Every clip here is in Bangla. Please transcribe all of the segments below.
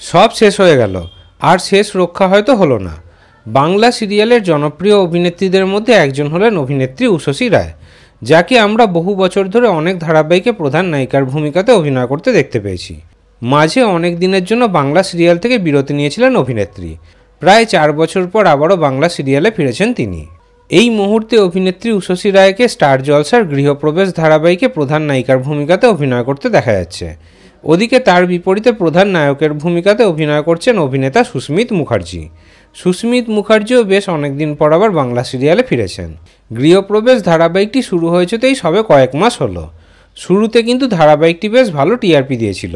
সব শেষ হয়ে গেল, আর শেষ রক্ষা হয়তো হলো না। বাংলা সিরিয়ালের জনপ্রিয় অভিনেত্রীদের মধ্যে একজন হলেন অভিনেত্রী উষসী রায়, যাকে আমরা বহু বছর ধরে অনেক ধারাবাহিকে প্রধান নায়িকার ভূমিকাতে অভিনয় করতে দেখতে পেয়েছি। মাঝে অনেক দিনের জন্য বাংলা সিরিয়াল থেকে বিরতি নিয়েছিলেন অভিনেত্রী। প্রায় 4 বছর পর আবারও বাংলা সিরিয়ালে ফিরেছেন তিনি। এই মুহূর্তে অভিনেত্রী উষসী রায়কে স্টার জলসার গৃহপ্রবেশ ধারাবাহিকে প্রধান নায়িকার ভূমিকাতে অভিনয় করতে দেখা যাচ্ছে। ওদিকে তার বিপরীতে প্রধান নায়কের ভূমিকাতে অভিনয় করছেন অভিনেতা সুস্মিত মুখার্জি। সুস্মিত মুখার্জিও বেশ অনেকদিন পর আবার বাংলা সিরিয়ালে ফিরেছেন। গৃহপ্রবেশ ধারাবাহিকটি শুরু হয়েছে তো এই সবে কয়েক মাস হলো। শুরুতে কিন্তু ধারাবাহিকটি বেশ ভালো টিআরপি দিয়েছিল,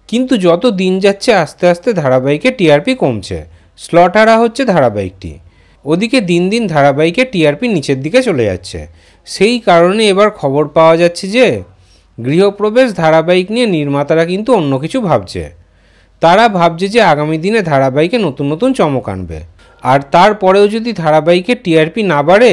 কিন্তু যত দিন যাচ্ছে আস্তে আস্তে ধারাবাহিকে টিআরপি কমছে, স্লট হারা হচ্ছে ধারাবাহিকটি। ওদিকে দিন দিন ধারাবাহিকের টিআরপি নিচের দিকে চলে যাচ্ছে। সেই কারণে এবার খবর পাওয়া যাচ্ছে যে গৃহপ্রবেশ ধারাবাহিক নিয়ে নির্মাতারা কিন্তু অন্য কিছু ভাবছে। তারা ভাবছে যে আগামী দিনে ধারাবাহিকে নতুন নতুন চমক আনবে, আর তারপরেও যদি ধারাবাহিকের টিআরপি না বাড়ে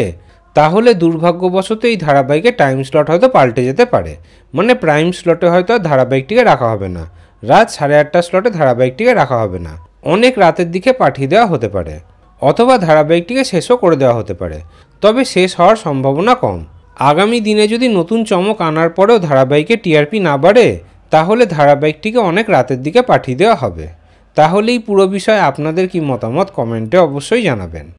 তাহলে দুর্ভাগ্যবশত এই ধারাবাহিকের টাইম স্লট হয়তো পাল্টে যেতে পারে। মানে প্রাইম স্লটে হয়তো আর ধারাবাহিকটিকে রাখা হবে না, রাত 8:30 স্লটে ধারাবাহিকটিকে রাখা হবে না, অনেক রাতের দিকে পাঠিয়ে দেওয়া হতে পারে, অথবা ধারাবাহিকটিকে শেষও করে দেওয়া হতে পারে। তবে শেষ হওয়ার সম্ভাবনা কম। আগামী দিনে যদি নতুন চমক আনার পরেও ধারাবাহিকে টিআরপি না বাড়ে তাহলে ধারাবাহিকটিকে অনেক রাতের দিকে পাঠিয়ে দেওয়া হবে। তাহলেই পুরো বিষয়ে আপনাদের কি মতামত কমেন্টে অবশ্যই জানাবেন।